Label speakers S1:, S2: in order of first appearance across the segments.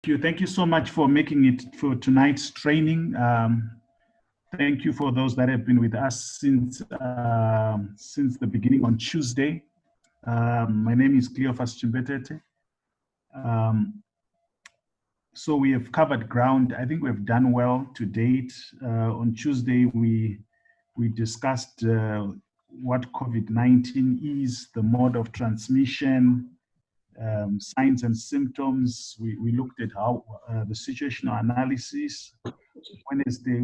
S1: you. Thank you so much for making it for tonight's training. Thank you for those that have been with us since the beginning on Tuesday. My name is Cleophas Chimbetete. So we have covered ground. I think we've done well to date. On Tuesday, we discussed what COVID-19 is, the mode of transmission, signs and symptoms. We looked at how the situational analysis. Wednesday,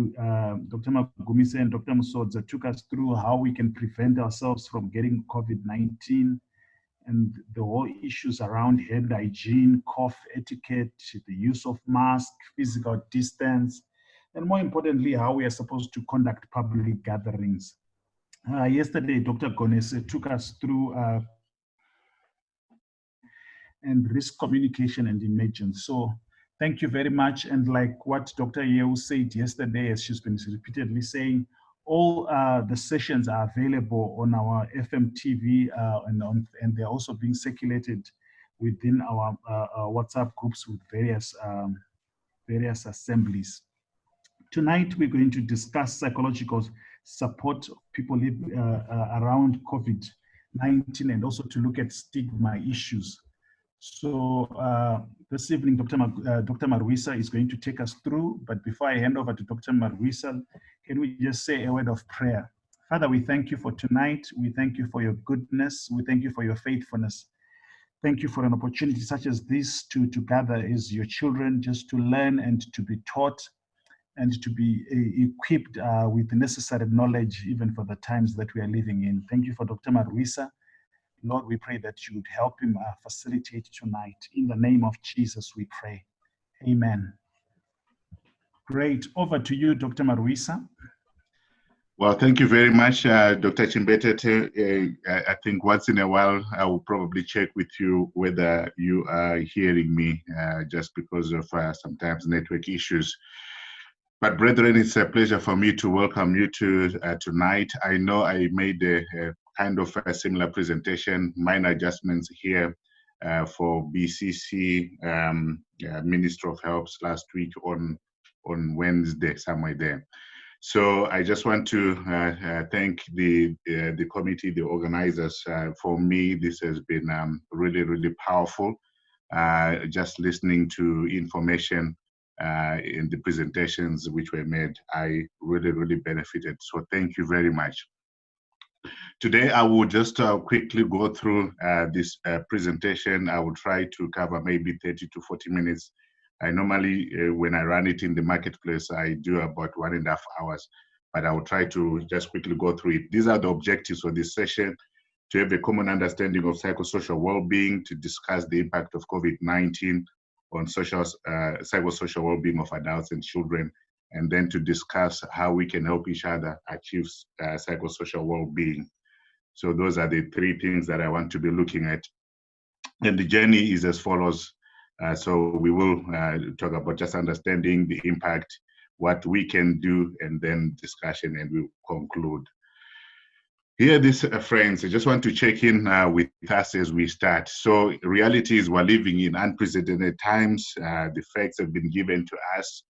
S1: Dr. Magumise and Dr. Musodza took us through how we can prevent ourselves from getting COVID-19 and the whole issues around hand hygiene, cough etiquette, the use of mask, physical distance, and more importantly, how we are supposed to conduct public gatherings. Yesterday, Dr. Gonese took us through and risk communication and emergence. So thank you very much. And like what Dr. Yeo said yesterday, as she's been repeatedly saying, all the sessions are available on our FMTV and they're also being circulated within our WhatsApp groups with various assemblies. Tonight, we're going to discuss psychological support of people around COVID-19 and also to look at stigma issues. So this evening, Dr. Marwisa is going to take us through, but before I hand over to Dr. Marwisa, can we just say a word of prayer? Father, we thank you for tonight. We thank you for your goodness. We thank you for your faithfulness. Thank you for an opportunity such as this to gather as your children, just to learn and to be taught and to be equipped with the necessary knowledge, even for the times that we are living in. Thank you for Dr. Marwisa. Lord, we pray that you would help him facilitate tonight. In the name of Jesus, we pray. Amen. Great. Over to you, Dr. Marwisa.
S2: Well, thank you very much, Dr. Chimbetete. I think once in a while, I will probably check with you whether you are hearing me, just because of sometimes network issues. But brethren, it's a pleasure for me to welcome you to tonight. I know I made a kind of a similar presentation, minor adjustments here for BCC, Ministry of Health last week on Wednesday, somewhere there. So I just want to thank the committee, the organizers. For me, this has been really, really powerful. Just listening to information in the presentations which were made, I really, really benefited. So thank you very much. Today, I will just quickly go through this presentation. I will try to cover maybe 30 to 40 minutes. I normally, when I run it in the marketplace, I do about 1.5 hours, but I will try to just quickly go through it. These are the objectives for this session: to have a common understanding of psychosocial well-being, to discuss the impact of COVID-19 on psychosocial well-being of adults and children, and then to discuss how we can help each other achieve psychosocial well-being. So those are the three things that I want to be looking at. And the journey is as follows. So we will talk about just understanding the impact, what we can do, and then discussion, and we'll conclude. Here, these friends, I just want to check in with us as we start. So reality is we're living in unprecedented times. The facts have been given to us.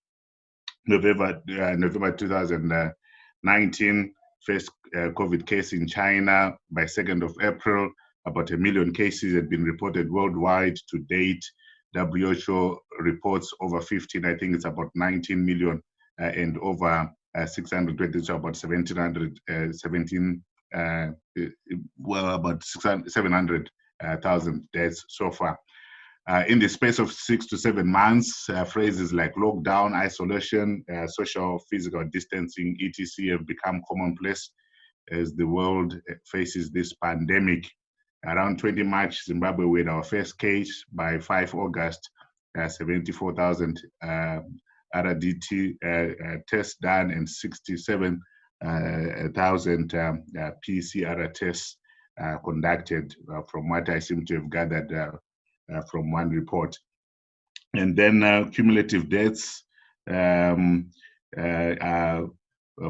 S2: November 2019, first COVID case in China. By 2nd of April, about 1 million cases had been reported worldwide to date. WHO reports over 15, I think it's about 19 million, and over 620, so about 700,000 deaths so far. In the space of 6 to 7 months, phrases like lockdown, isolation, social, physical distancing, etc. have become commonplace as the world faces this pandemic. Around 20 March, Zimbabwe with our first case. By 5 August, 74,000 RDT tests done and 67,000 PCR tests conducted, from what I seem to have gathered from one report. And then cumulative deaths are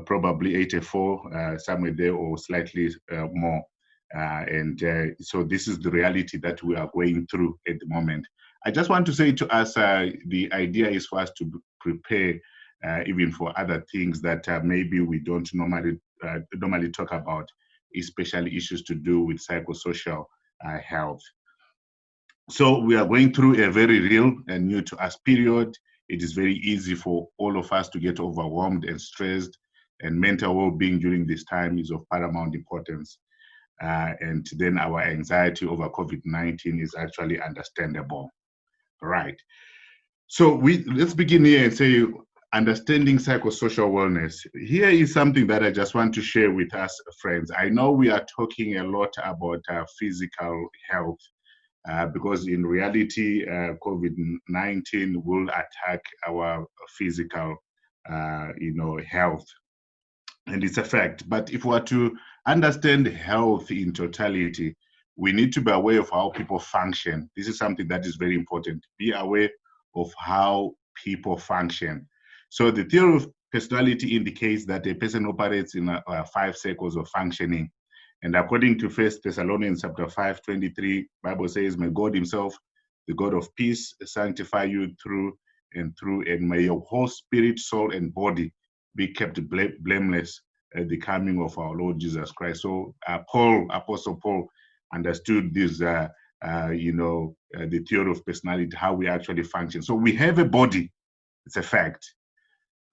S2: probably 84, somewhere there, or slightly more. So this is the reality that we are going through at the moment. I just want to say to us, the idea is for us to prepare even for other things that maybe we don't normally talk about, especially issues to do with psychosocial health. So we are going through a very real and new to us period. It is very easy for all of us to get overwhelmed and stressed, and mental well-being during this time is of paramount importance. And then our anxiety over COVID-19 is actually understandable. Right. So let's begin here and say understanding psychosocial wellness. Here is something that I just want to share with us, friends. I know we are talking a lot about physical health because in reality, COVID-19 will attack our physical, health and its effect. But if we are to understand health in totality, we need to be aware of how people function. This is something that is very important. Be aware of how people function. So the theory of personality indicates that a person operates in 5 circles of functioning. And according to 1 Thessalonians chapter 5:23, Bible says, may God himself, the God of peace, sanctify you through and through, and may your whole spirit, soul, and body be kept blameless at the coming of our Lord Jesus Christ. So Apostle Paul understood this, the theory of personality, how we actually function. So we have a body, it's a fact,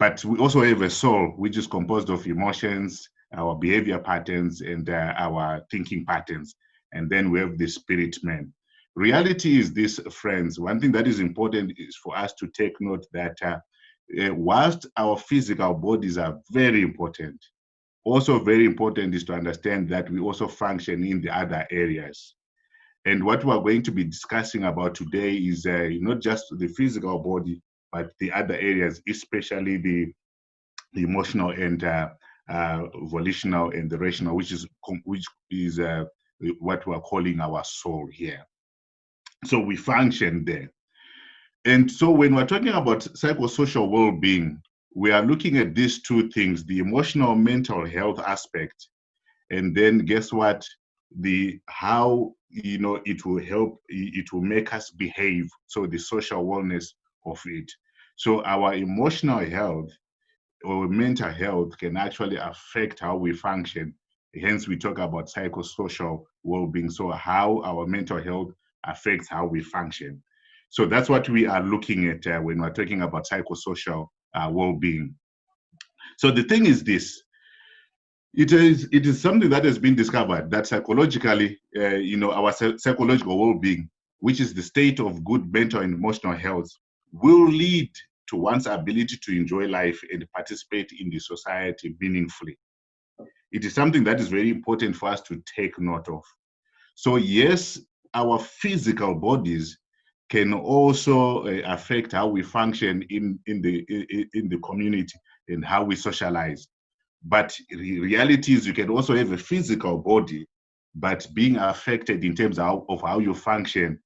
S2: but we also have a soul, which is composed of emotions, our behavior patterns, and our thinking patterns. And then we have the spirit man. Reality is this, friends. One thing that is important is for us to take note that whilst our physical bodies are very important, also very important is to understand that we also function in the other areas. And what we're going to be discussing about today is not just the physical body, but the other areas, especially the emotional and volitional and the rational, which is what we're calling our soul here. So we function there. And so when we're talking about psychosocial well-being, we are looking at these two things, the emotional mental health aspect, and then guess what? How it will help, it will make us behave. So the social wellness of it. So our emotional health or mental health can actually affect how we function. Hence, we talk about psychosocial well-being. So how our mental health affects how we function. So that's what we are looking at when we're talking about psychosocial well-being. So the thing is this, it is something that has been discovered that psychologically, our psychological well-being, which is the state of good mental and emotional health, will lead to one's ability to enjoy life and participate in the society meaningfully. It is something that is very important for us to take note of. So yes, our physical bodies can also affect how we function in the community and how we socialize. But the reality is you can also have a physical body, but being affected in terms of how you function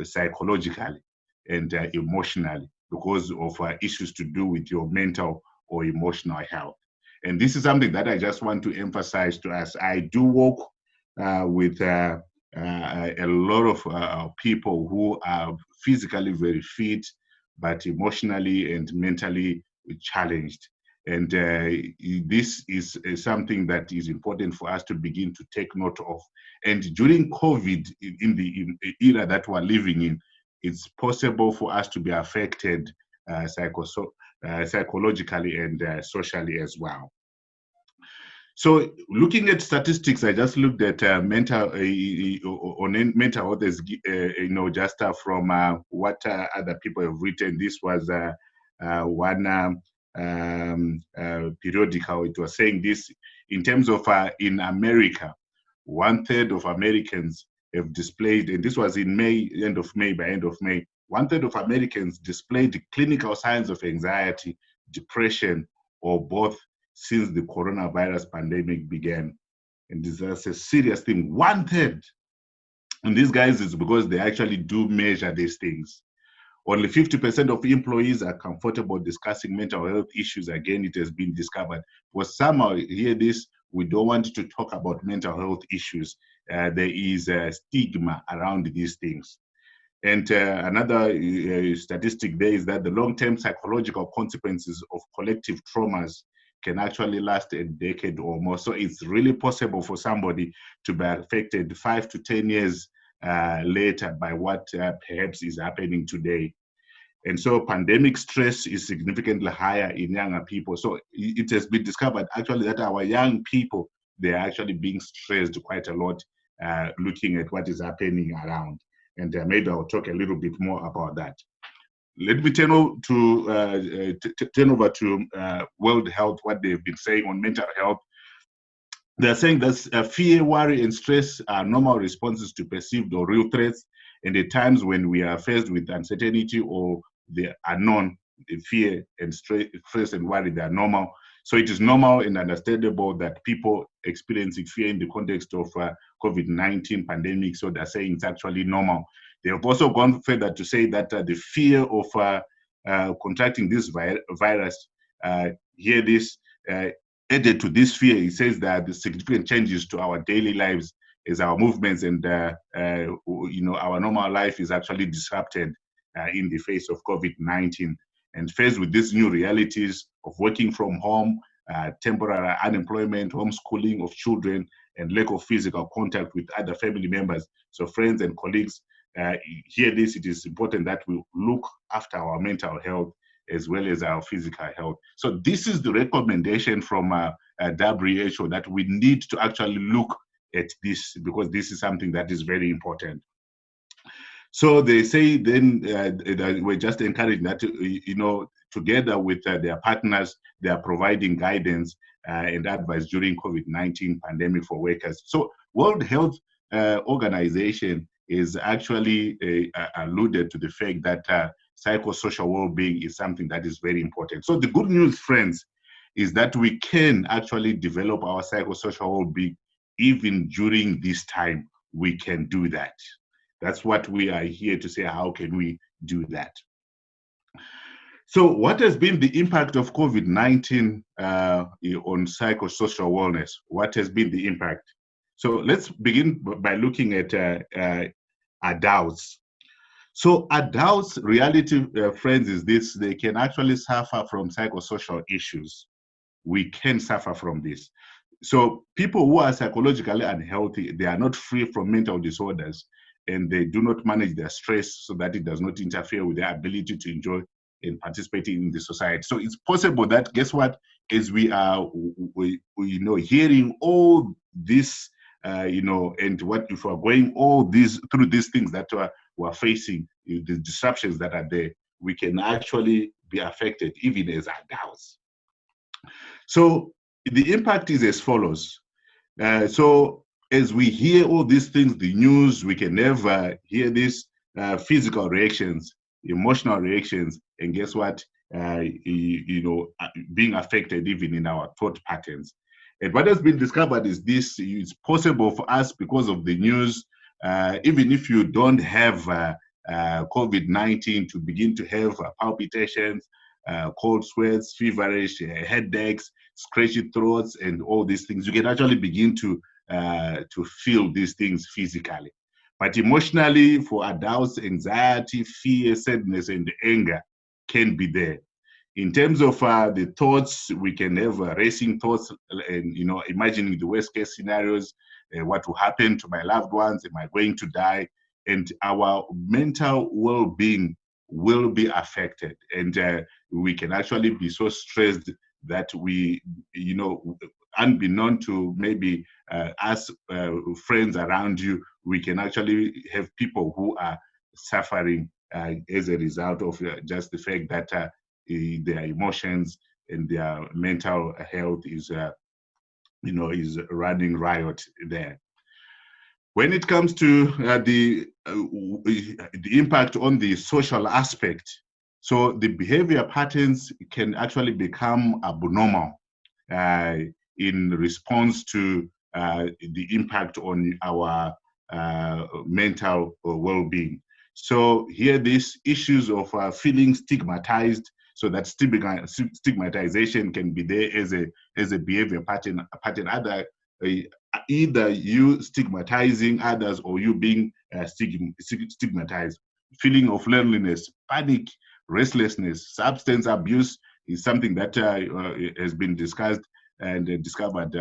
S2: psychologically and emotionally because of issues to do with your mental or emotional health. And this is something that I just want to emphasize to us. I do work with a lot of people who are physically very fit, but emotionally and mentally challenged. And this is something that is important for us to begin to take note of. And during COVID, in the era that we're living in, it's possible for us to be affected psychologically and socially as well. So looking at statistics, I just looked at mental health as, just from what other people have written. This was one periodical. It was saying this in terms of in America, 1/3 of Americans have displayed, and this was in May, by end of May, 1/3 of Americans displayed clinical signs of anxiety, depression, or both since the coronavirus pandemic began. And this is a serious thing, 1/3. And these guys is because they actually do measure these things. Only 50% of employees are comfortable discussing mental health issues. Again, it has been discovered. For somehow, hear this, we don't want to talk about mental health issues. There is a stigma around these things. And another statistic there is that the long-term psychological consequences of collective traumas can actually last a decade or more. So it's really possible for somebody to be affected 5 to 10 years later by what perhaps is happening today. And so pandemic stress is significantly higher in younger people. So it has been discovered actually that our young people, they're actually being stressed quite a lot looking at what is happening around. And maybe I'll talk a little bit more about that. Let me turn over to World Health, what they've been saying on mental health. They're saying that fear, worry, and stress are normal responses to perceived or real threats. And at times when we are faced with uncertainty or the unknown, the fear and stress and worry, they are normal. So it is normal and understandable that people experiencing fear in the context of COVID-19 pandemic. So they're saying it's actually normal. They have also gone further to say that the fear of contracting this virus, hear this, added to this fear, he says that the significant changes to our daily lives as our movements and our normal life is actually disrupted in the face of COVID-19. And faced with these new realities of working from home, temporary unemployment, homeschooling of children, and lack of physical contact with other family members, so friends and colleagues, hear this, it is important that we look after our mental health as well as our physical health. So this is the recommendation from WHO, that we need to actually look at this, because this is something that is very important. So they say then we're just encouraging that, together with their partners, they are providing guidance and advice during COVID-19 pandemic for workers. So World Health Organization is actually alluded to the fact that psychosocial well-being is something that is very important. So the good news, friends, is that we can actually develop our psychosocial well-being even during this time. We can do that. That's what we are here to say. How can we do that? So what has been the impact of COVID-19 on psychosocial wellness? What has been the impact? So let's begin by looking at adults. So adults' reality, friends, is this: they can actually suffer from psychosocial issues. We can suffer from this. So people who are psychologically unhealthy, they are not free from mental disorders, and they do not manage their stress so that it does not interfere with their ability to enjoy and participate in the society. So it's possible that, guess what, as we are hearing all this, and what if we're going all these through these things that we're facing, the disruptions that are there, we can actually be affected even as adults. So the impact is as follows. So as we hear all these things, the news, we can never hear these physical reactions, emotional reactions, and guess what? Being affected even in our thought patterns. And what has been discovered is this: it's possible for us, because of the news, even if you don't have COVID-19, to begin to have palpitations, cold sweats, feverish, headaches, scratchy throats, and all these things. You can actually begin to feel these things physically. But emotionally, for adults, anxiety, fear, sadness, and anger can be there. In terms of the thoughts, we can have racing thoughts, and imagining the worst case scenarios. What will happen to my loved ones? Am I going to die? And our mental well-being will be affected, and we can actually be so stressed that we, unbeknown to maybe us, friends around you, we can actually have people who are suffering as a result of just the fact that their emotions and their mental health is running riot there. When it comes to the impact on the social aspect, so the behavior patterns can actually become abnormal in response to the impact on our mental well-being. So here, these issues of feeling stigmatized, so that stigmatization can be there as a behavior pattern. Either you stigmatizing others or you being stigmatized. feeling of loneliness, panic, restlessness. Substance abuse is something that has been discussed and discovered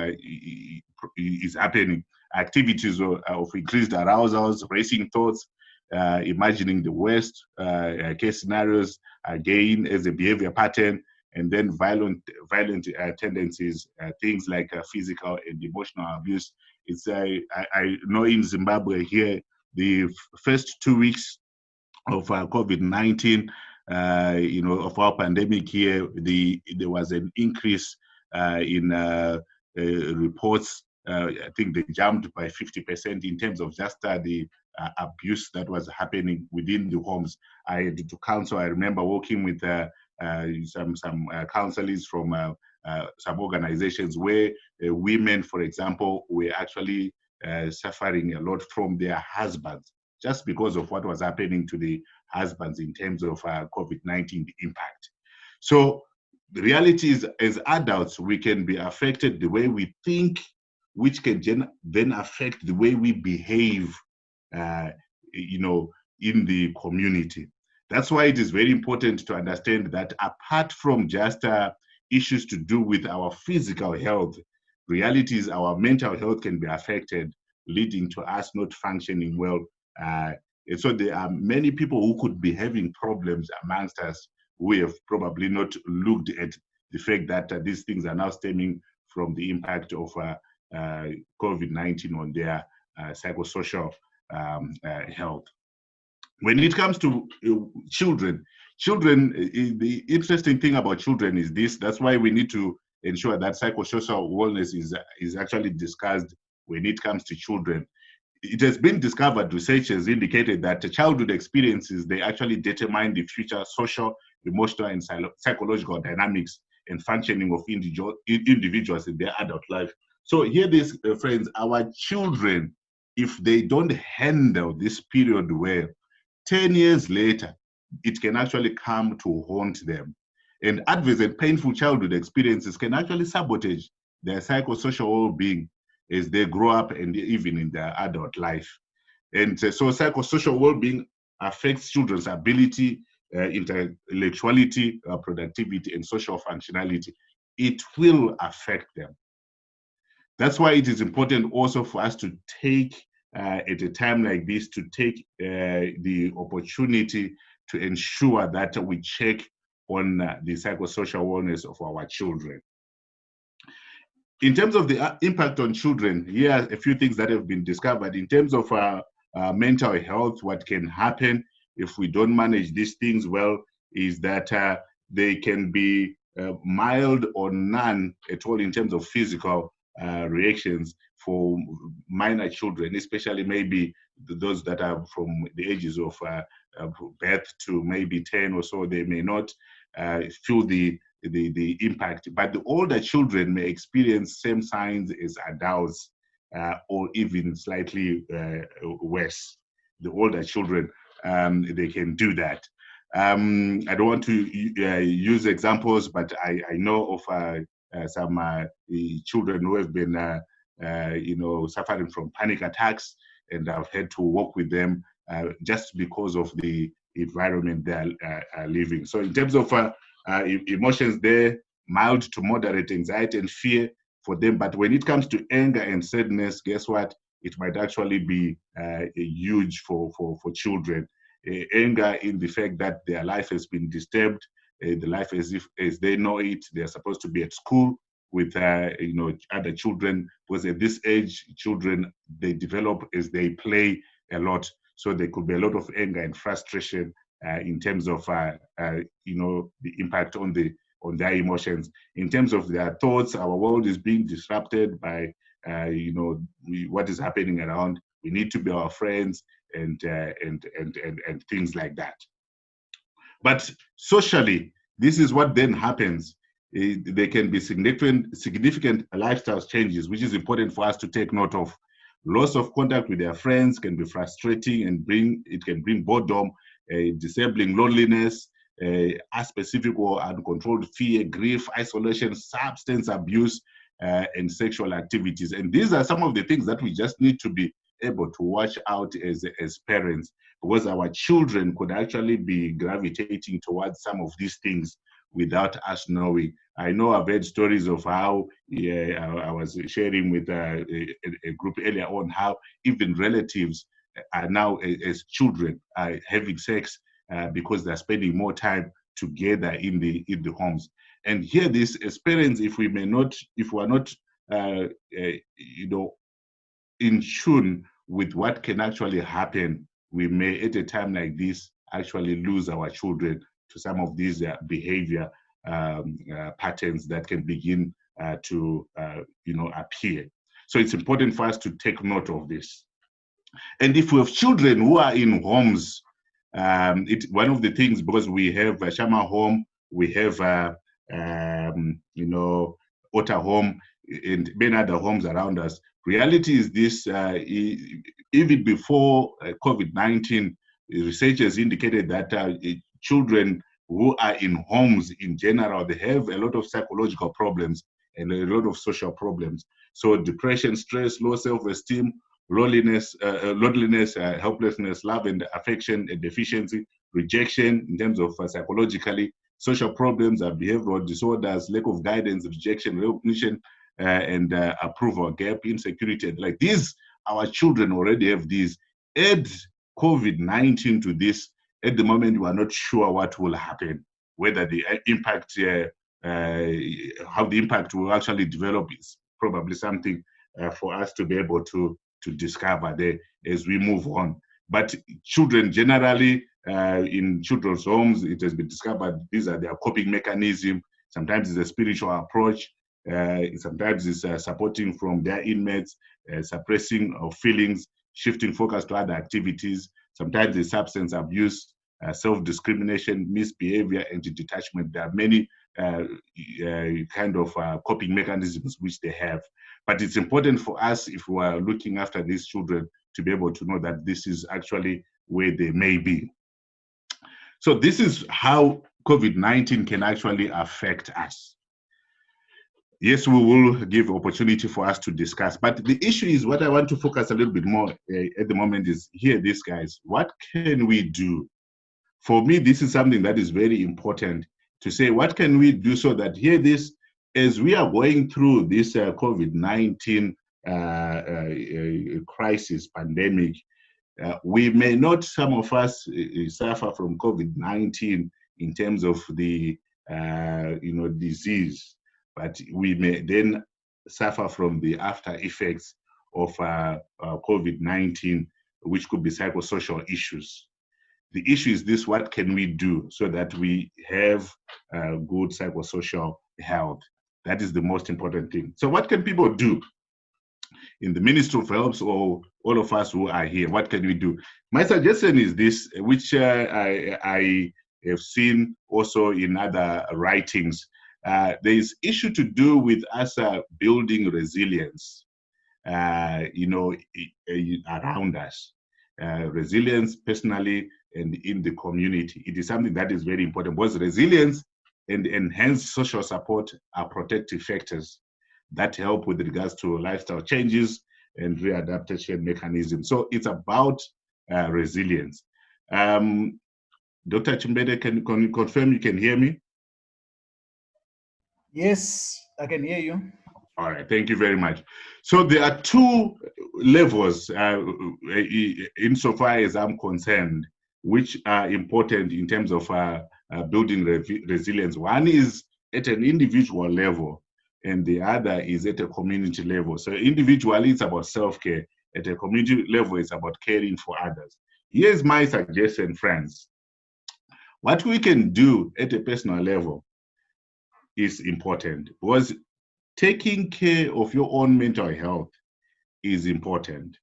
S2: is happening. Activities of increased arousals, racing thoughts, imagining the worst case scenarios again as a behavior pattern, and then violent tendencies, things like physical and emotional abuse. It's I know in Zimbabwe here, the first 2 weeks of COVID-19, of our pandemic here, there was an increase in reports. I think they jumped by 50% in terms of just the abuse that was happening within the homes. I had to counsel. I remember working with some counselors from some organizations where women, for example, were actually suffering a lot from their husbands just because of what was happening to the husbands in terms of COVID-19 impact. So the reality is, as adults, we can be affected the way we think, which can then affect the way we behave, in the community. That's why it is very important to understand that apart from just issues to do with our physical health, reality is our mental health can be affected, leading to us not functioning well. And so there are many people who could be having problems amongst us who have probably not looked at the fact that these things are now stemming from the impact of COVID-19 on their psychosocial health. When it comes to children, the interesting thing about children is this. That's why we need to ensure that psychosocial wellness is actually discussed when it comes to children. It has been discovered, research has indicated that the childhood experiences, they actually determine the future social, emotional, and psychological dynamics and functioning of individuals in their adult life. So here this, friends, our children, if they don't handle this period well, 10 years later, it can actually come to haunt them. And adverse and painful childhood experiences can actually sabotage their psychosocial well-being as they grow up and even in their adult life. And so psychosocial well-being affects children's ability, intellectuality, productivity, and social functionality. It will affect them. That's why it is important also for us to take, at a time like this, to take the opportunity to ensure that we check on the psychosocial wellness of our children. In terms of the impact on children, here are a few things that have been discovered. In terms of mental health, what can happen if we don't manage these things well is that they can be mild or none at all in terms of physical reactions for minor children, especially maybe those that are from the ages of birth to maybe 10 or so. They may not feel the impact, but the older children may experience same signs as adults, or even slightly worse. The older children, they can do that. I don't want to use examples, but I know of some children who have been suffering from panic attacks, and I've had to work with them just because of the environment they're living. So in terms of emotions, there, mild to moderate anxiety and fear for them. But when it comes to anger and sadness, guess what? It might actually be huge for children. Anger in the fact that their life has been disturbed, the life as they know it. They're supposed to be at school with other children, because at this age, children, they develop as they play a lot. So there could be a lot of anger and frustration in terms of the impact on their emotions. In terms of their thoughts, our world is being disrupted by what is happening around. We need to be our friends and things like that. But socially, this is what then happens. There can be significant lifestyle changes, which is important for us to take note of. Loss of contact with their friends can be frustrating and can bring boredom, disabling loneliness, specific or uncontrolled fear, grief, isolation, substance abuse, and sexual activities. And these are some of the things that we just need to be able to watch out as parents, because our children could actually be gravitating towards some of these things without us knowing. I know I've heard stories of how, I was sharing with a group earlier on, how even relatives are now, as children, are having sex because they're spending more time together in the homes. And here, this as parents, if we are not, in tune with what can actually happen, we may, at a time like this, actually lose our children to some of these behavior patterns that can begin to appear. So it's important for us to take note of this. And if we have children who are in homes, one of the things, because we have a Shama home, we have Otter home, and many other homes around us. Reality is this: even before COVID-19, researchers indicated that children who are in homes in general, they have a lot of psychological problems and a lot of social problems. So depression, stress, low self-esteem, loneliness, helplessness, love and affection and deficiency, rejection in terms of psychologically, social problems, behavioral disorders, lack of guidance, rejection, recognition, and approval gap, insecurity. Like these, our children already have these. Add COVID-19 to this. At the moment, we are not sure what will happen, whether the impact, how the impact will actually develop is probably something for us to be able to discover there as we move on. But children generally, in children's homes, it has been discovered these are their coping mechanism. Sometimes it's a spiritual approach. Sometimes it's supporting from their inmates, suppressing of feelings, shifting focus to other activities. Sometimes it's substance abuse, self-discrimination, misbehavior, anti-detachment. There are many kind of coping mechanisms which they have. But it's important for us, if we are looking after these children, to be able to know that this is actually where they may be. So this is how COVID-19 can actually affect us. Yes, we will give opportunity for us to discuss, but the issue is what I want to focus a little bit more at the moment is here, these guys, what can we do? For me, this is something that is very important to say, what can we do so that here this, as we are going through this COVID-19 crisis, pandemic, we may not, some of us, suffer from COVID-19 in terms of the disease, but we may then suffer from the after effects of COVID-19, which could be psychosocial issues. The issue is this: what can we do so that we have good psychosocial health? That is the most important thing. So what can people do? In the Ministry of Health, or all of us who are here, what can we do? My suggestion is this, which I have seen also in other writings. There is issue to do with us building resilience, around us. Resilience personally and in the community. It is something that is very important, because resilience and enhanced social support are protective factors that help with regards to lifestyle changes and readaptation mechanisms. So it's about resilience. Dr. Chimbede, can you confirm you can hear me?
S1: Yes, I can hear you.
S2: All right, thank you very much. So there are two levels, insofar as I'm concerned, which are important in terms of building resilience. One is at an individual level, and the other is at a community level. So individually, it's about self-care. At a community level, it's about caring for others. Here's my suggestion, friends. What we can do at a personal level is important, because taking care of your own mental health is important,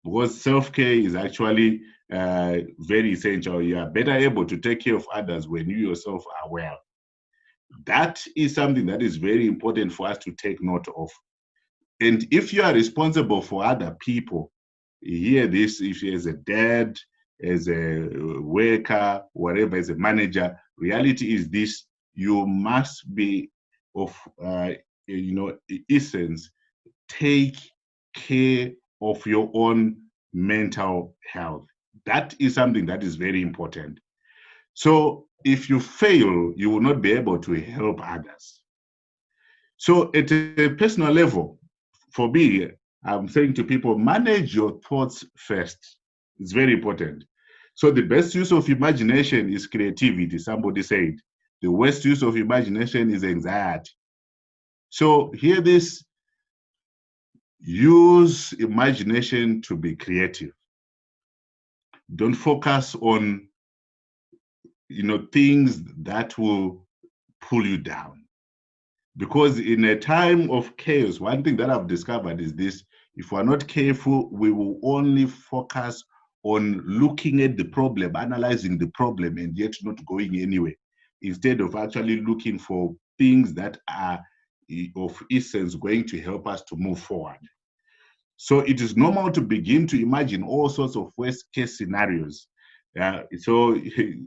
S2: because self-care is actually very essential. You are better able to take care of others when you yourself are well. That is something that is very important for us to take note of. And if you are responsible for other people, hear this: if you as a dad, as a worker, whatever, as a manager, reality is this: you must be of essence, take care of your own mental health. That is something that is very important. So if you fail, you will not be able to help others. So at a personal level, for me, I'm saying to people, manage your thoughts first. It's very important. So the best use of imagination is creativity, somebody said. The worst use of imagination is anxiety. So hear this, use imagination to be creative. Don't focus on things that will pull you down. Because in a time of chaos, one thing that I've discovered is this: if we're not careful, we will only focus on looking at the problem, analyzing the problem, and yet not going anywhere, instead of actually looking for things that are of essence going to help us to move forward. So it is normal to begin to imagine all sorts of worst case scenarios. So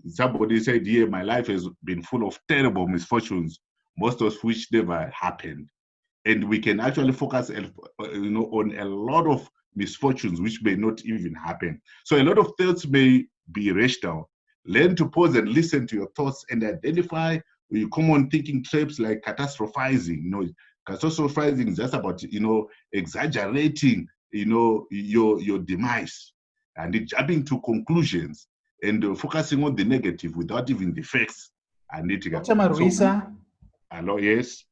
S2: somebody said, yeah, my life has been full of terrible misfortunes, most of which never happened. And we can actually focus on a lot of misfortunes which may not even happen. So a lot of thoughts may be rational. Learn to pause and listen to your thoughts and identify common thinking traps like catastrophizing. Catastrophizing is just about exaggerating your demise and jumping to conclusions and focusing on the negative without even the facts. And
S1: Dr. Marwisa.
S2: Hello, yes.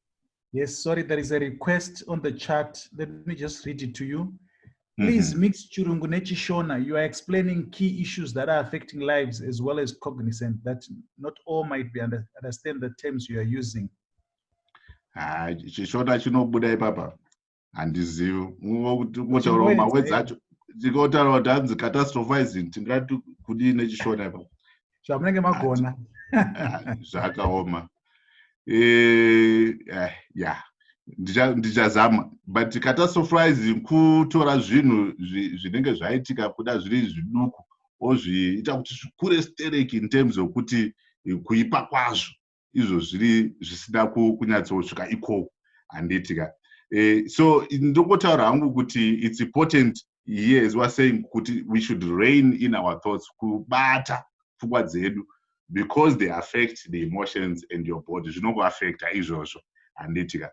S1: Yes, sorry, there is a request on the chat. Let me just read it to you. Please mix Chirungu Nechishona. You are explaining key issues that are affecting lives as well as cognizant, that not all might be understand the terms you are using.
S2: Chishona chinobuda ipapa handizivi ngotaura mawedzi acho ndikotaura kuti hanzi catastrophizing tingati kudii nechishona ipapa
S1: zvamunenge magona
S2: zvakaoma yeah, ndichazama, but catastrophizing kutora zvinhu zvinenge zvaitika kuda zviri zviduku ozviita kuti zvikure stereki in terms okuti kuipa kwazvo izvo zviri zvisina kunyatsosvika ikoko handitika. So ndokotaura hangu kuti it's important here as we're saying kuti we should rein in our thoughts, kubata pfungwa dzedu, because they affect the emotions and your body. Zvinongoaffecta izvozvo handitika.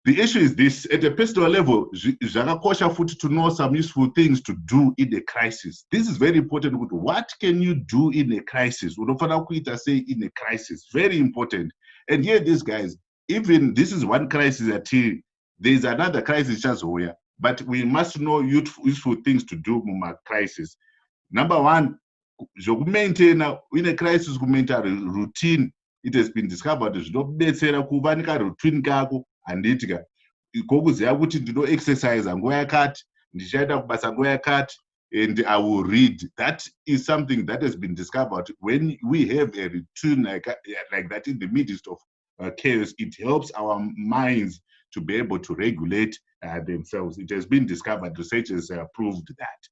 S2: The issue is this: at a personal level, zvakakosha futi to know some useful things to do in a crisis. This is very important. What can you do in a crisis? Unofanira kuita sei in a crisis. Very important. And here, these guys, even this is one crisis that there is another crisis chazouya, but we must know useful things to do in a crisis. Number one, zvokumaintaina in a crisis, kumaintaina routine. It has been discovered zvinobetsera kuva nekaroutine kako handitika kokuziva kuti ndino exercise nguva yakati, ndichaenda kubasa nguva yakati, and I will read. That is something that has been discovered. When we have a routine like that in the midst of chaos, it helps our minds to be able to regulate themselves. It has been discovered. Research has proved that.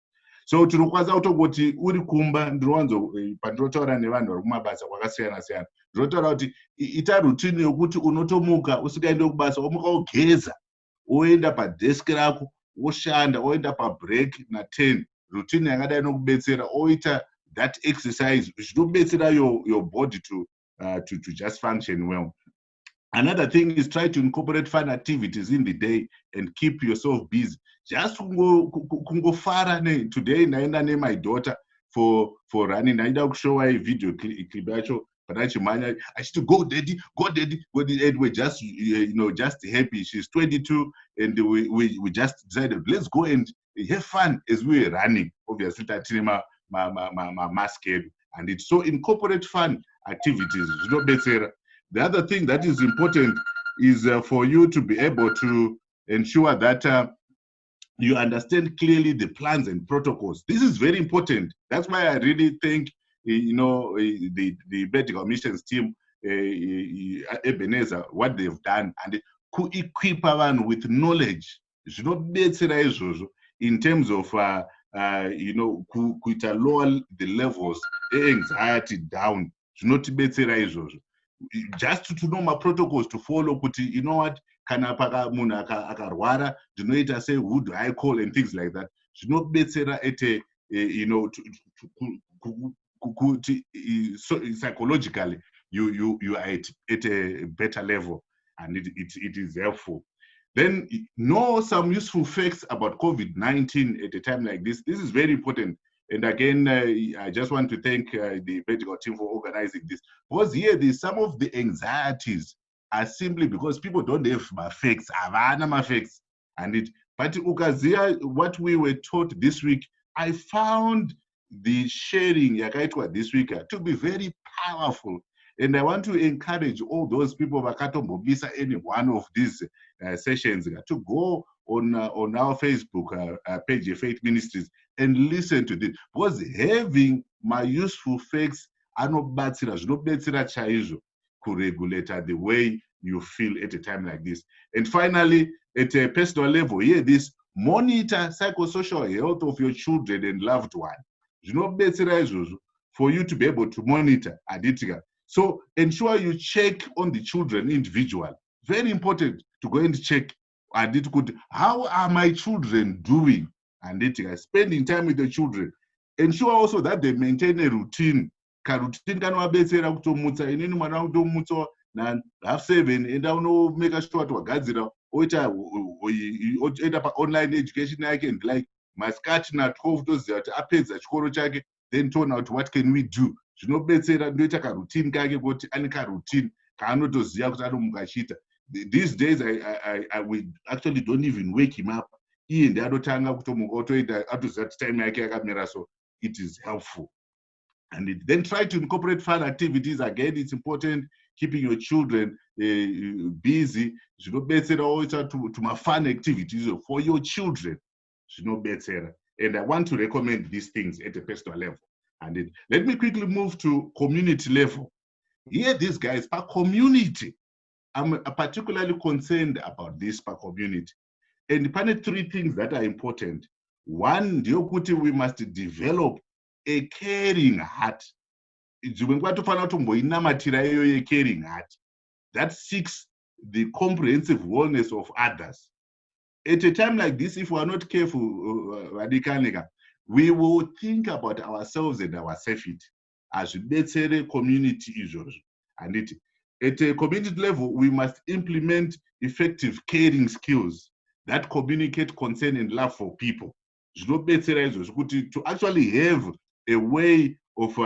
S2: So tinokwanisa kutongoti uri kumba, ndinowanzo pandinotaura nevanhu vari kumabasa kwakasiyana siyana, ndinotaura kuti ita routine yokuti unotomuka usikaende kubasa, womuka wogeza, woenda padesk rako, woshanda, woenda pabreak na10. Routine yakadai nokubetsera, oita that exercise, zvinobetsera your body to just function well. Another thing is try to incorporate fun activities in the day and keep yourself busy. Just kungofara. Today naenda my daughter for running. Naida kushow a video clip yacho panachimanya achiti go daddy, and we're just just happy. She's 22 and we just decided let's go and have fun as we're running. Obviously tatine ma mask, and it's so incorporate fun activities. The other thing that is important is for you to be able to ensure that you understand clearly the plans and protocols. This is very important. That's why I really think the medical missions team, Ebenezer, what they've done, and equip everyone with knowledge. In terms of lower the levels, anxiety down. Just to know my protocols to follow, kuti you know what, kana paka munhu akarwara, ndinoita sei, who do I call, and things like that. zvinobetsera ete you know so psychologically you are at a better level, and it is helpful. Then know some useful facts about COVID-19 at a time like this. This is very important. And again, I just want to thank the medical team for organizing this, because here there's some of the anxieties are simply because people don't have my facts, havana my facts, and it. But ukazia what we were taught this week, I found the sharing yakaitwa this week to be very powerful. And I want to encourage all those people vakatombobisa any one of these sessions to go on our Facebook page, Faith Ministries, and listen to this, because having my useful facts anobatsira zvinobetsera chaizvo kuregulate the way you feel at a time like this. And finally, at a personal level, here this monitor psychosocial health of your children and loved one. Zvinobetsera izvozvo for you to be able to monitor aditika. So ensure you check on the children individually. Very important to go and check. How are my children doing? And spending time with the children. Ensure also that they maintain a routine. Routine kanovabetsera kutomutsa inini mwana kutomutsa na 7:30 enda unomeka sure kuti wagadzira oita pa-online education yake, and like masikati na12 toziva kuti apedza chikoro chake, then toona kuti what can we do. Zvinobetsera ndoita karutini kake kuti ane karutini kaanotoziva kuti anomuka achiita. These days we actually don't even wake him up. Iye ndianotanga kutomuka otoita atoziva kuti time yake yakamira, so it is helpful. And then try to incorporate fun activities. Again, it's important, keeping your children busy. Zvinobetsera oita to my fun activities for your children. Zvinobetsera. And I want to recommend these things at a personal level. And let me quickly move to community level. Here, these guys, per community, I'm particularly concerned about this per community. And pane 3 things that are important. One, we must develop a caring heart. Caring heart that seeks the comprehensive wellness of others. At a time like this, if we are not careful, we will think about ourselves and our safety as a community issues. And at a community level, we must implement effective caring skills that communicate concern and love for people. To actually have a way of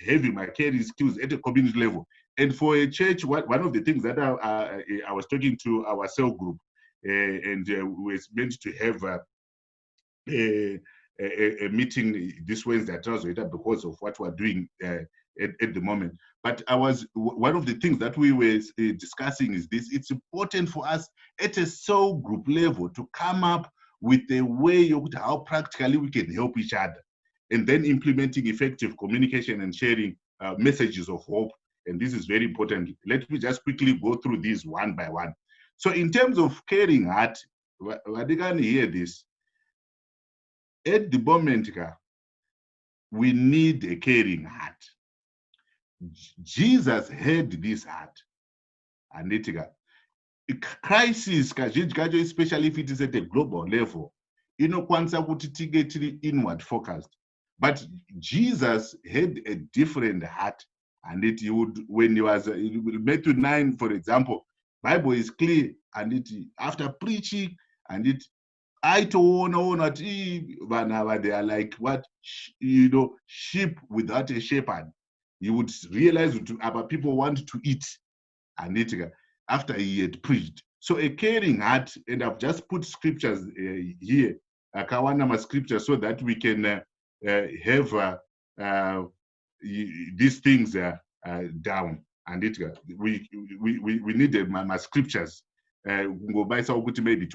S2: having my caring skills at a community level. And for a church, one of the things that I was talking to our cell group, and we were meant to have a meeting this Wednesday at Transvaita because of what we're doing at the moment. But one of the things that we were discussing is this: it's important for us at a cell group level to come up with a way of how practically we can help each other, and then implementing effective communication and sharing messages of hope. And this is very important. Let me just quickly go through these one by one. So in terms of caring heart, we can hear this. At the moment, we need a caring heart. Jesus had this heart. And crisis, especially if it is at a global level, inward focused. But Jesus had a different heart. And when he was Matthew 9, for example, Bible is clear, and after preaching, and I told that they are like what, sheep without a shepherd. You would realize that our people want to eat, and after he had preached. So a caring heart, and I've just put scriptures here, Kawanama scriptures, so that we can have these things down. And we need my scriptures. Maybe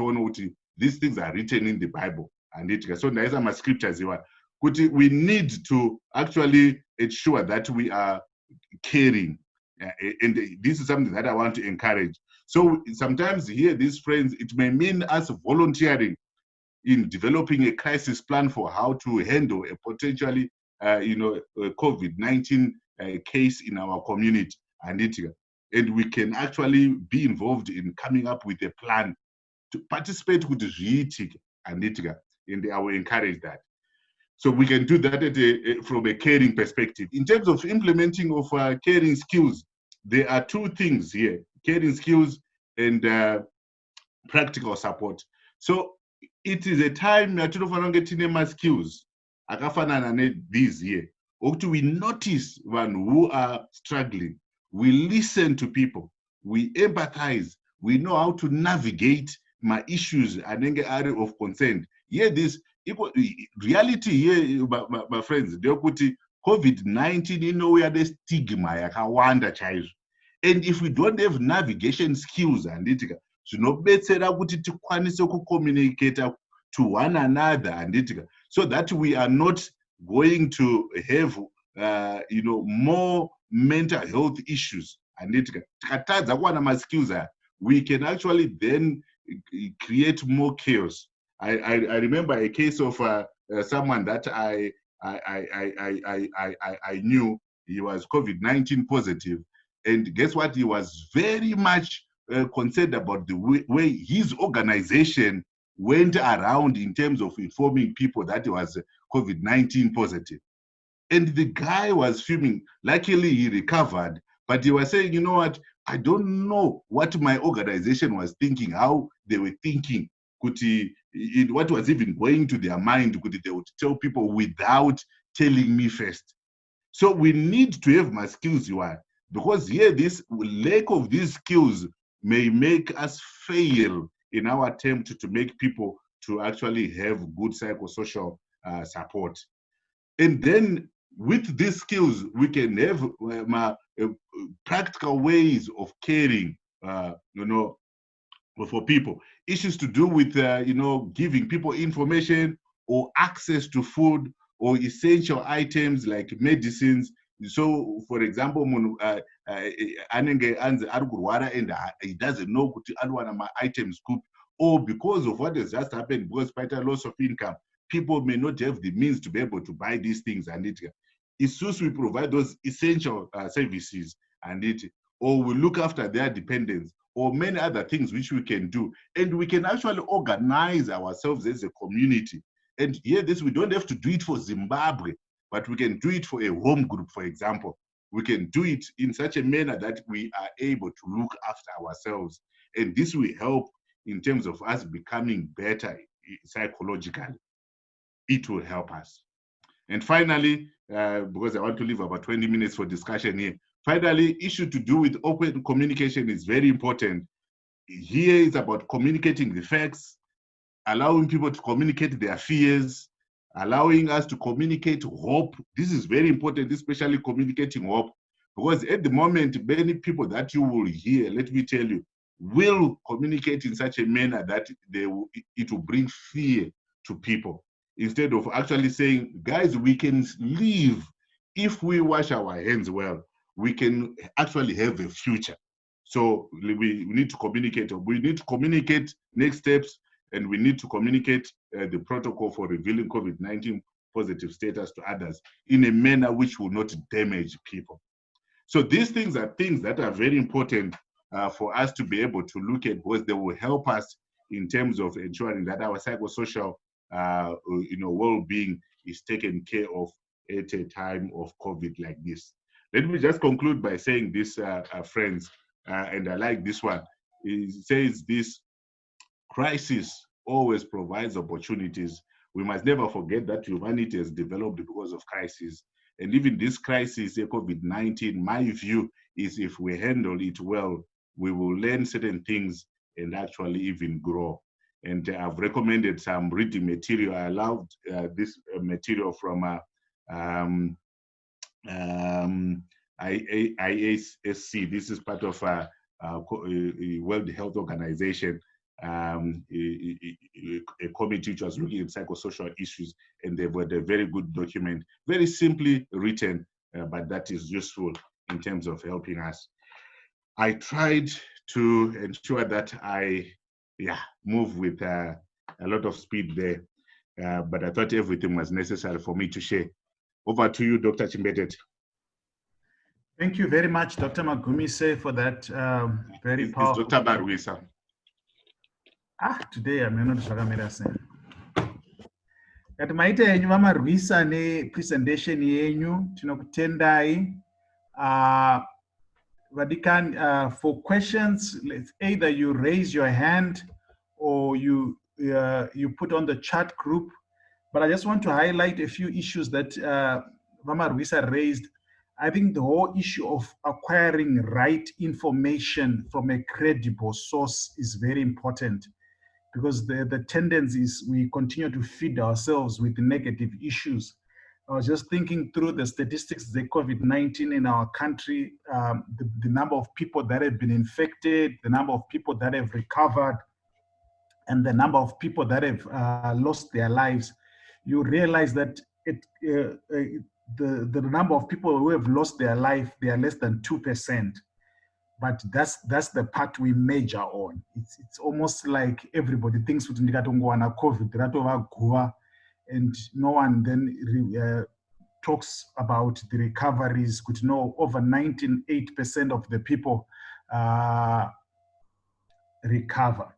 S2: these things are written in the Bible. And so these are my scriptures. We need to actually ensure that we are caring. And this is something that I want to encourage. So sometimes here, these friends, it may mean us volunteering in developing a crisis plan for how to handle a potentially COVID-19 case in our community, and we can actually be involved in coming up with a plan to participate with the and and I will encourage that. So we can do that from a caring perspective. In terms of implementing of caring skills, there are two things here: caring skills and practical support. So it is a time yatinofanira kunge tine maskills akafanana these here, okuti we notice vanhu who are struggling, we listen to people, we empathize, we know how to navigate my issues anenge ari of concern. Here this reality here, my friends, ndeyekuti COVID-19 inouya nestigma yakawanda chaizvo, and if we don't have navigation skills handitika zvinobetsera kuti tikwanise kucommunicate to one another handitika, so that we are not going to have more mental health issues handitika. Tikatadza kuwana maskills aya, we can actually then create more chaos. I remember a case of someone that I knew. He was COVID-19 positive, and guess what? He was very much concerned about the way his organization went around in terms of informing people that he was COVID-19 positive. And the guy was fuming. Luckily, he recovered, but he was saying, you know what? I don't know what my organization was thinking, how they were thinking, what was even going to their mind, they would tell people without telling me first. So we need to have my skills, because here this lack of these skills may make us fail in our attempt to make people to actually have good psychosocial support. And then with these skills, we can have practical ways of caring, for people. Issues to do with, giving people information or access to food or essential items like medicines. So, for example, anenge anze ari kurwara and he doesn't know kuti anowana ma items kupi, or because of what has just happened, because quite a loss of income, people may not have the means to be able to buy these things, and it's just we provide those essential services, or we look after their dependents, or many other things which we can do, and we can actually organize ourselves as a community. And here, we don't have to do it for Zimbabwe, but we can do it for a home group, for example. We can do it in such a manner that we are able to look after ourselves, and this will help in terms of us becoming better psychologically. It will help us. And finally, because I want to leave about 20 minutes for discussion here, finally, issue to do with open communication is very important. Here is about communicating the facts, allowing people to communicate their fears, allowing us to communicate hope. This is very important, especially communicating hope, because at the moment, many people that you will hear, let me tell you, will communicate in such a manner that it will bring fear to people, instead of actually saying, guys, we can live if we wash our hands well. We can actually have a future. So we need to communicate. We need to communicate next steps, and we need to communicate the protocol for revealing COVID-19 positive status to others in a manner which will not damage people. So these things are things that are very important for us to be able to look at, because they will help us in terms of ensuring that our psychosocial well-being is taken care of at a time of COVID like this. Let me just conclude by saying this, friends, and I like this one. It says this: crisis always provides opportunities. We must never forget that humanity has developed because of crisis. And even this crisis, COVID-19, my view is if we handle it well, we will learn certain things and actually even grow. And I've recommended some reading material. I loved this material from IASC. This is part of a World Health Organization, a committee which was looking at psychosocial issues, and they were a very good document, very simply written, but that is useful in terms of helping us. I tried to ensure that I move with a lot of speed there, but I thought everything was necessary for me to share. Over to you, Dr. Chimbetete.
S1: Thank you very much, Dr. Magumise, for that very powerful.
S2: It's Dr. Barwisa.
S1: Today I'm not sure. Kati maite yenyu vamarwisa nepresentation yenyu tinokutendai. Vadikan, for questions, either you raise your hand or you put on the chat group. But I just want to highlight a few issues that Mama Ruisa raised. I think the whole issue of acquiring right information from a credible source is very important, because the tendency is we continue to feed ourselves with negative issues. I was just thinking through the statistics, the COVID-19 in our country, the number of people that have been infected, the number of people that have recovered, and the number of people that have lost their lives. You realize that the number of people who have lost their life, they are less than 2%. But that's the part we measure on. It's almost like everybody thinks kuti ndikatongowana COVID ratova guva, and no one then talks about the recoveries. Could know over 98% of the people recover.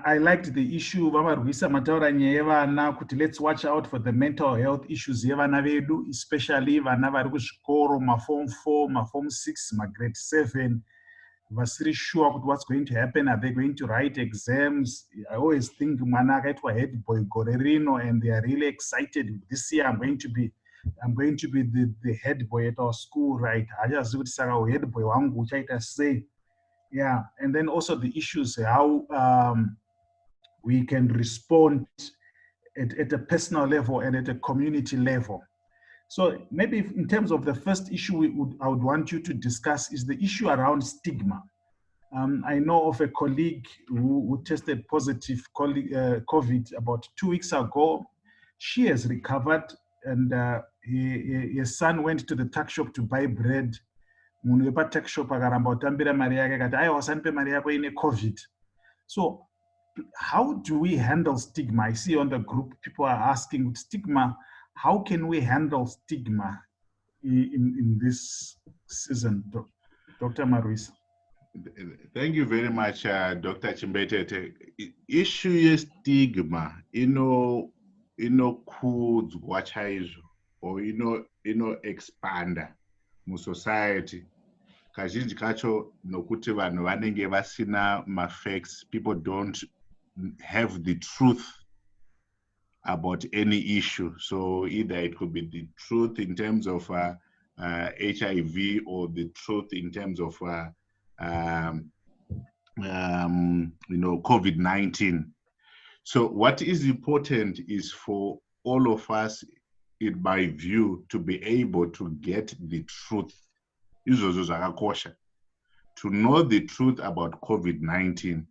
S1: I liked the issue vamarwisa mataura nyaya yevana kuti let's watch out for the mental health issues yevana vedu, especially vana vari kuzvikoro, maform 4, maform 6, magrade 7. Vasiri sure kuti what's going to happen. Are they going to write exams? I always think mwana akaitwa head boy gore rino, and they are really excited. This year I'm going to be the head boy at our school, right? Hajazivi kuti saka head boy wangu uchaita sei. Yeah, and then also the issues how we can respond at a personal level and at a community level. So maybe in terms of the first issue I would want you to discuss is the issue around stigma. I know of a colleague who tested positive COVID about 2 weeks ago. She has recovered, and his son went to the tuck shop to buy bread. Munhu wepa shop akaramba kutambira mari yake akati aiwa wasanipe mari yako ine COVID. So how do we handle stigma? I see on the group people are asking stigma. How can we handle stigma in this season, Dr. Maruisa?
S2: Thank you very much, Dr. Chimbete. Issue is stigma, kudzwa chaizvo, or expanda mu society. Kazhinji kacho nokuti vanhu vanenge vasina ma-facts, people don't have the truth about any issue. So either it could be the truth in terms of HIV, or the truth in terms of COVID-19. So what is important is for all of us, in my view, to be able to get the truth. To know the truth about COVID-19.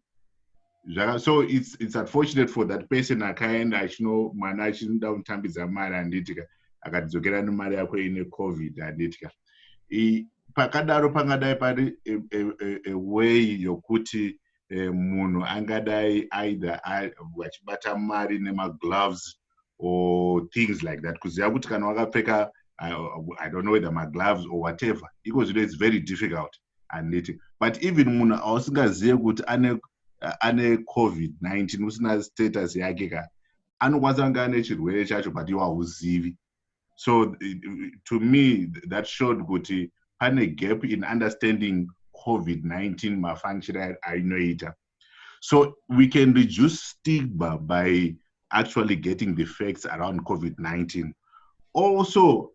S2: So it's unfortunate for that person akaenda achino mwana achinda kutambidza mari handitika akadzokera nemari yako ine COVID handitika. Pakadaro pangadai pari a way yokuti munhu angadai either vachibata mari nema-gloves or things like that, kuziva kuti kana wakapfeka I don't know whether ma-gloves or whatever, because it's very difficult handitika. But even munhu ausingazive kuti ane COVID-19 usina status yake ka anokwanisa kunge ane chirwere chacho but iwe hauzivi. So to me that showed kuti pane gap in understanding COVID-19 mafunctionary ainoita. So we can reduce stigma by actually getting the facts around COVID-19. Also,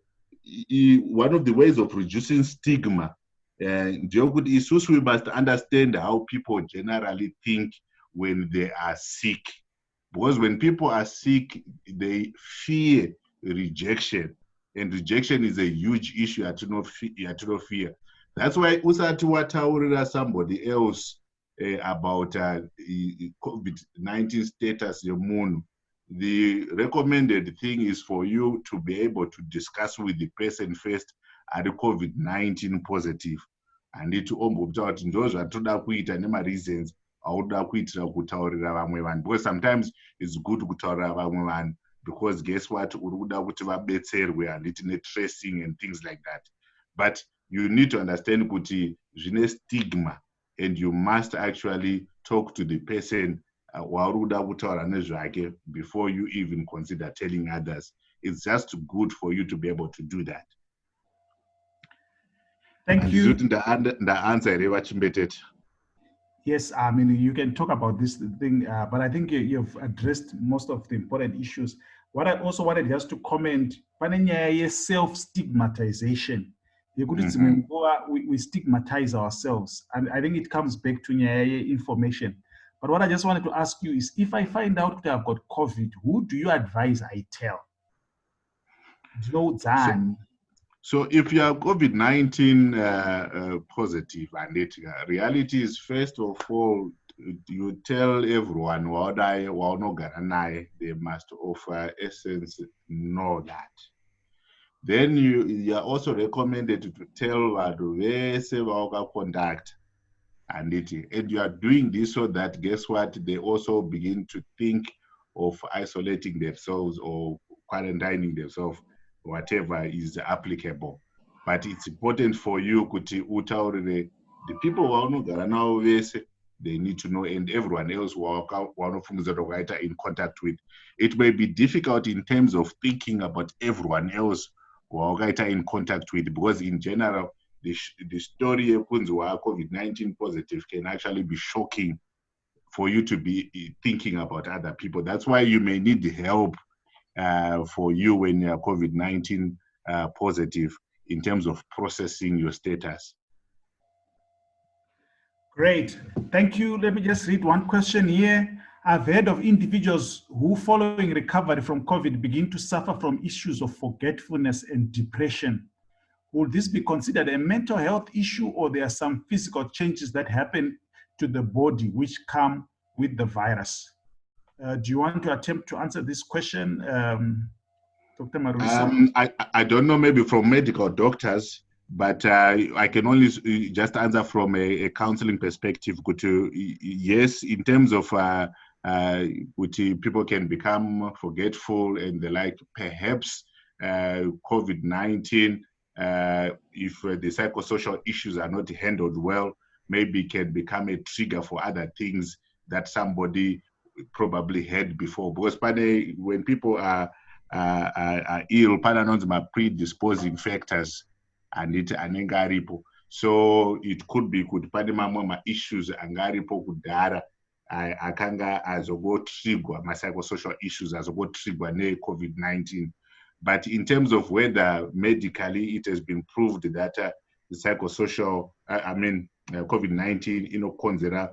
S2: one of the ways of reducing stigma, we must understand how people generally think when they are sick. Because when people are sick, they fear rejection. And rejection is a huge issue at no fear. That's why usati wataurira somebody else about COVID-19 status yemunhu, the recommended thing is for you to be able to discuss with the person first ari COVID-19 positive. Handiti ombopita kuti ndo zvatoda kuita nema-reasons auda kuitira kutaurira vamwe vanhu, because sometimes it's good kutaurira vamwe vanhu because guess what, uri kuda kuti vabetserwe handiti ne-tracing and things like that. But you need to understand kuti zvine stigma, and you must actually talk to the person before you even consider telling others. It's just good for you to be able to do that.
S1: Thank you.
S2: The answer.
S1: Yes, I mean, you can talk about this thing, but I think you've addressed most of the important issues. What I also wanted just to comment, self-stigmatization. We stigmatize ourselves, and I think it comes back to information. But what I just wanted to ask you is, if I find out that I've got COVID, who do you advise I tell?
S2: So if you are COVID-19 positive, and reality is, first of all, you tell everyone they must offer essence know that. Then you are also recommended to tell contact and you are doing this so that, guess what, they also begin to think of isolating themselves or quarantining themselves, whatever is applicable. But it's important for you the people who are now, they need to know, and everyone else who are in contact with. It may be difficult in terms of thinking about everyone else who are in contact with, because in general, the story of COVID-19 positive can actually be shocking for you to be thinking about other people. That's why you may need help for you when you're COVID-19 positive in terms of processing your status.
S1: Great, thank you. Let me just read one question here. I've heard of individuals who, following recovery from COVID, begin to suffer from issues of forgetfulness and depression. Will this be considered a mental health issue, or there are some physical changes that happen to the body which come with the virus? Do you want to attempt to answer this question, Dr. Maruso?
S2: I don't know, maybe from medical doctors, but I can only just answer from a counseling perspective. Yes, in terms of people can become forgetful and the like, perhaps COVID-19, if the psychosocial issues are not handled well, maybe can become a trigger for other things that somebody probably had before. Because when people are ill, are predisposing factors, and it anengaripo. So it could be issues angaripo kudara akanga azogotrigwa psychosocial issues azogotrigwa ne-COVID-19. But in terms of whether medically it has been proved that the psychosocial, COVID-19, consider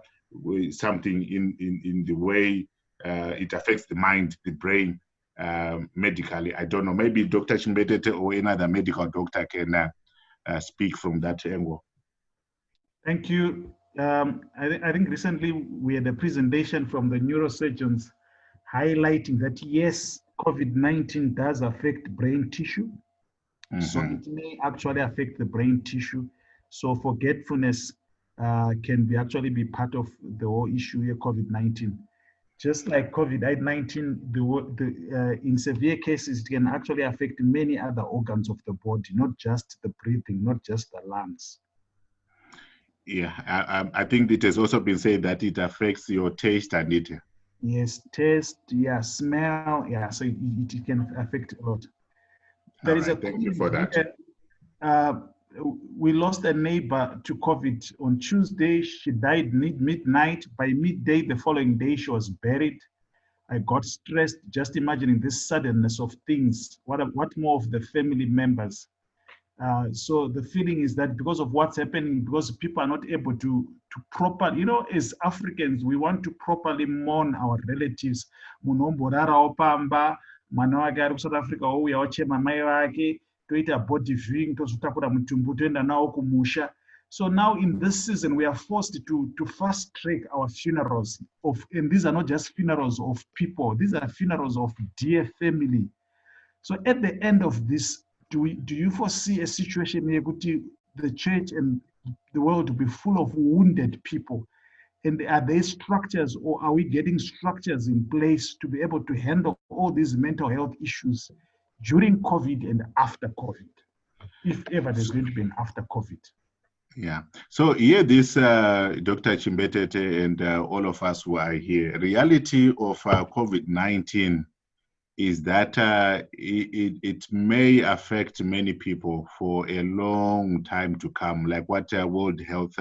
S2: something in the way it affects the mind, the brain, medically. I don't know. Maybe Dr. Chimbetete or another medical doctor can speak from that angle.
S1: Thank you. I think recently we had a presentation from the neurosurgeons highlighting that, yes, COVID-19 does affect brain tissue. So it may actually affect the brain tissue. So forgetfulness can actually be part of the whole issue here, COVID-19. Just like COVID-19, in severe cases, it can actually affect many other organs of the body, not just the breathing, not just the lungs.
S2: Yeah, I think it has also been said that it affects your taste and it.
S1: Yes, taste, yeah, smell, yeah, so it can affect a lot. There is
S2: thank you for that.
S1: We lost a neighbor to COVID on Tuesday. She died midnight. By midday the following day, she was buried. I got stressed just imagining this suddenness of things. What more of the family members? So the feeling is that because of what's happening, because people are not able to properly, as Africans, we want to properly mourn our relatives. Munomborara opamba, mwana wake ari kuSouth Africa ouya ochema mai vake, toita body viewing, tozotakura mutumbu toenda nawo kumusha. So now in this season, we are forced to fast track our funerals and these are not just funerals of people, these are funerals of dear family. So at the end of this, do you foresee a situation where the church and the world will be full of wounded people? And are there structures, or are we getting structures in place to be able to handle all these mental health issues during COVID and after COVID, if ever there's going to be an after COVID?
S2: Yeah. So here, this Dr. Chimbetete and all of us who are here, reality of COVID-19 is that it may affect many people for a long time to come, like what World Health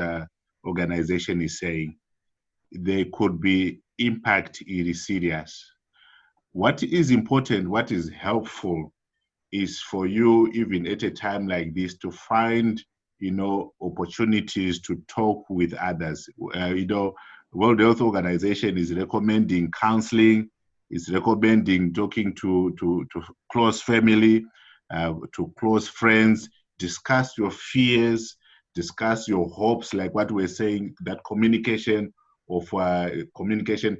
S2: Organization is saying. There could be impact is serious. What is important, what is helpful is for you, even at a time like this, to find, opportunities to talk with others. World Health Organization is recommending counseling, is recommending talking to close family, to close friends, discuss your fears, discuss your hopes, like what we're saying, that communication of communication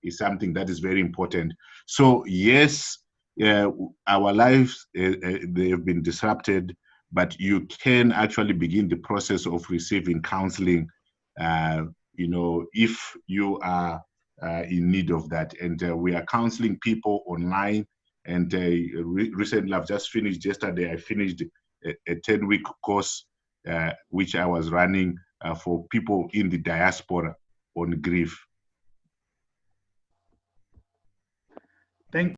S2: is something that is very important. So yes, our lives they have been disrupted, but you can actually begin the process of receiving counseling, if you are in need of that. And we are counseling people online. And recently, I've just finished, yesterday, I finished a 10-week course, which I was running for people in the diaspora on grief.
S1: Thank